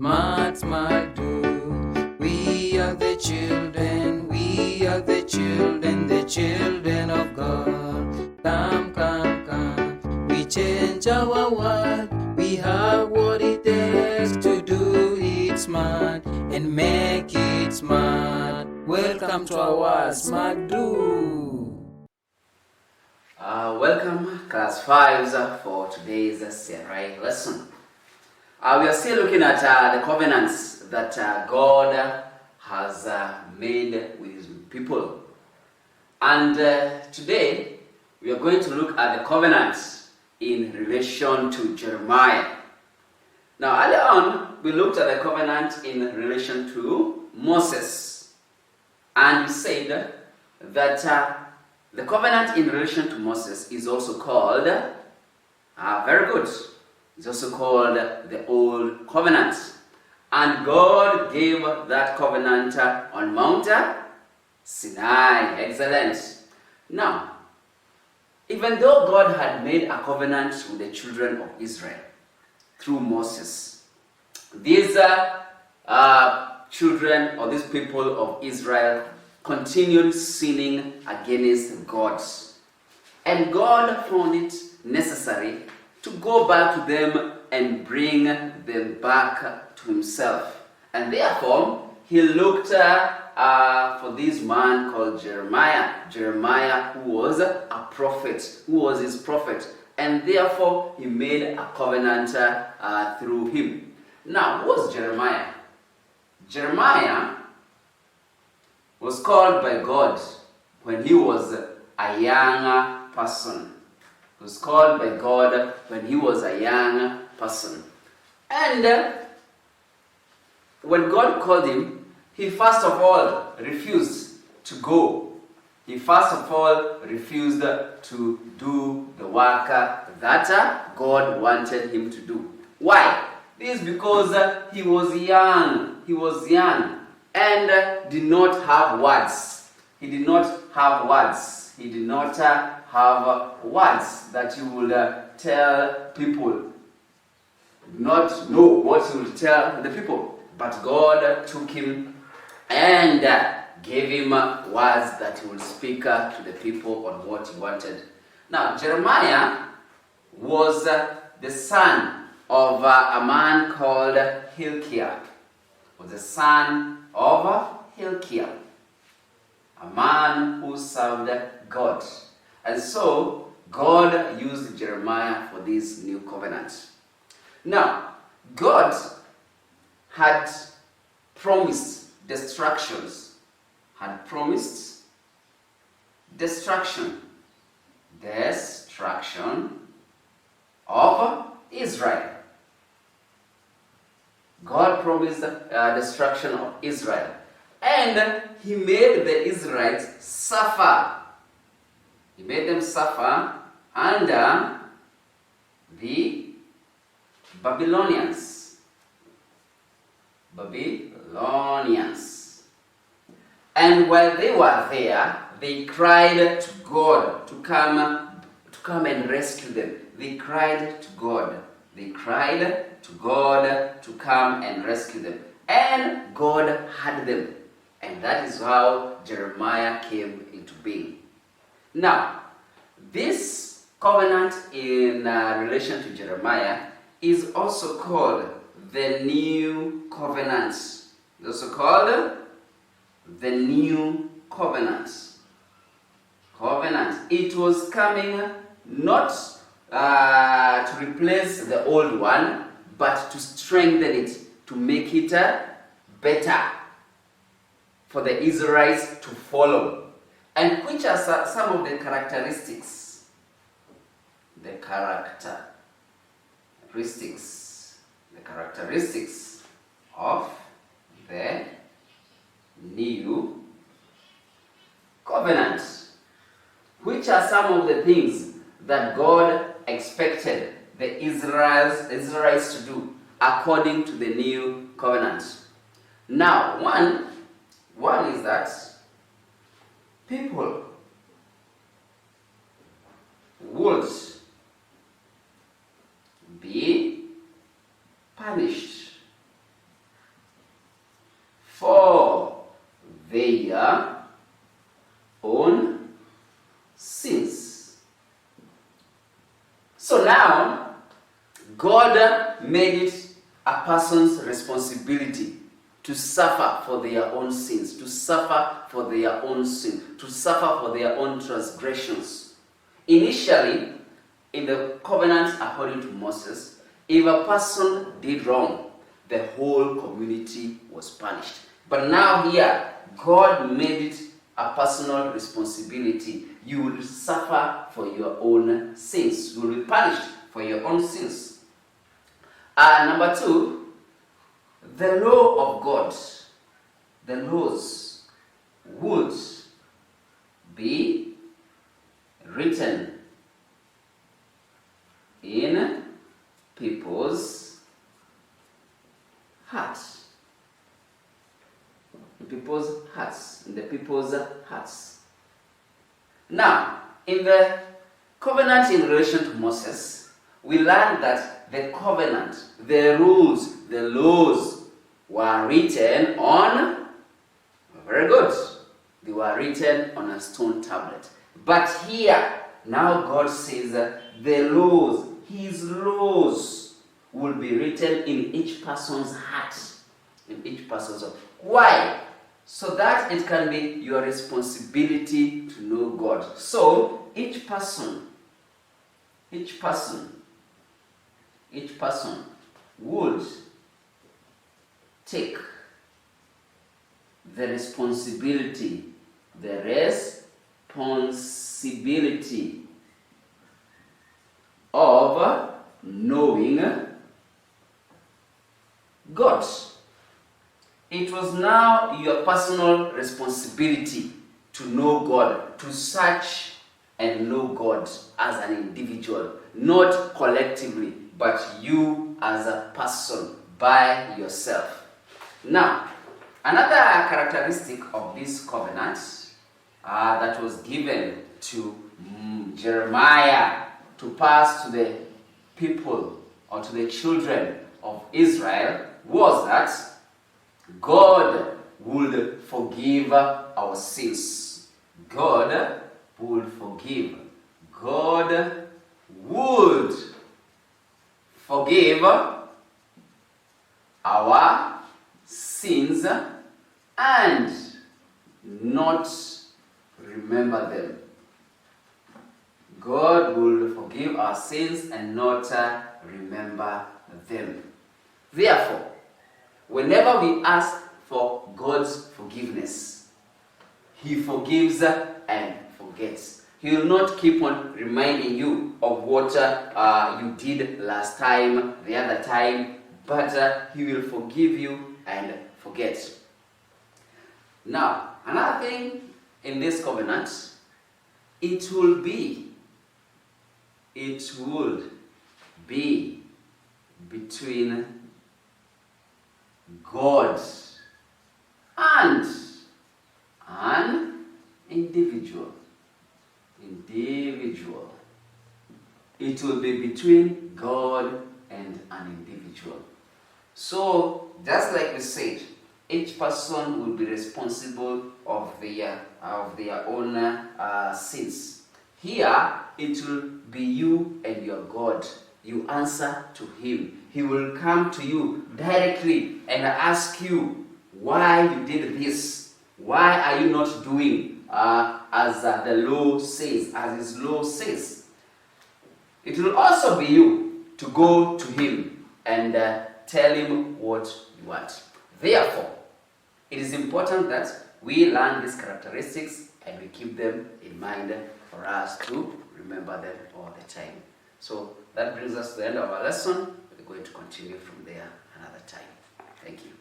Smart, do. We are the children, the children of God. Come. We change our world. We have what it takes to do it smart and make it smart. Welcome to our Smart Do. Welcome, Class 5s, for today's C.R.E lesson. We are still looking at the covenants that God has made with His people. And today, we are going to look at the covenants in relation to Jeremiah. Now, earlier on, we looked at the covenant in relation to Moses. And we said that the covenant in relation to Moses is also called, very good, it's also called the Old Covenant. And God gave that covenant on Mount Sinai. Excellent. Now, even though God had made a covenant with the children of Israel through Moses, these children or these people of Israel continued sinning against God. And God found it necessary to go back to them and bring them back to Himself. And therefore, He looked for this man called Jeremiah. Jeremiah, who was a prophet, who was His prophet. And therefore, He made a covenant through him. Now, who was Jeremiah? Jeremiah was called by God when he was a young person. He was called by God when he was a young person. And when God called him, he first of all refused to go. He first of all refused to do the work that God wanted him to do. Why? This is because he was young. He was young and did not have words. He did not have words. He did not have words that he would tell people. Did not know what he would tell the people. But God took him and gave him words that he would speak to the people on what he wanted. Now, Jeremiah was the son of a man called Hilkiah. Was the son of Hilkiah, a man who served God. And so, God used Jeremiah for this new covenant. Now, God had promised destruction of Israel. God promised destruction of Israel. And He made the Israelites suffer. He made them suffer under the Babylonians. And while they were there, they cried to God to come and rescue them. They cried to God. They cried to God to come and rescue them. And God had them. And that is how Jeremiah came into being. Now, this covenant in relation to Jeremiah is also called the New Covenant. It's also called the New Covenant. It was coming not to replace the old one, but to strengthen it, to make it better for the Israelites to follow. And which are some of the characteristics? The characteristics of the New Covenant. Which are some of the things that God expected the Israelites to do according to the New Covenant? Now, one is that people would be punished God made it a person's responsibility to suffer for their own sins, to suffer for their own sin, to suffer for their own transgressions. Initially, in the covenant according to Moses, if a person did wrong, the whole community was punished. But now here, God made it a personal responsibility. You will suffer for your own sins. You will be punished for your own sins. Number 2, the law of God, the laws would be written in people's hearts. In people's hearts. In the people's hearts. Now, in the covenant in relation to Moses, we learned that the covenant, the rules, the laws were written on, very good, they were written on a stone tablet. But here, now God says that the laws, His laws, will be written in each person's heart. In each person's heart. Why? So that it can be your responsibility to know God. So, each person would take the responsibility of knowing God. It was now your personal responsibility to know God, to search and know God as an individual, not collectively, but you as a person by yourself. Now, another characteristic of this covenant that was given to Jeremiah to pass to the people or to the children of Israel was that God would forgive our sins. God would forgive. God would forgive our sins and not remember them. God will forgive our sins and not remember them. Therefore, whenever we ask for God's forgiveness, He forgives and forgets. He will not keep on reminding you of what you did last time, the other time, but He will forgive you and forget. Now, another thing in this covenant, it would be between God and an individual. It will be between God and an individual. So, just like we said, each person will be responsible of their own sins. Here, it will be you and your God. You answer to Him. He will come to you directly and ask you why you did this. Why are you not doing as the law says, as His law says? It will also be you to go to Him and tell Him what you want. Therefore, it is important that we learn these characteristics and we keep them in mind for us to remember them all the time. So that brings us to the end of our lesson. We're going to continue from there another time. Thank you.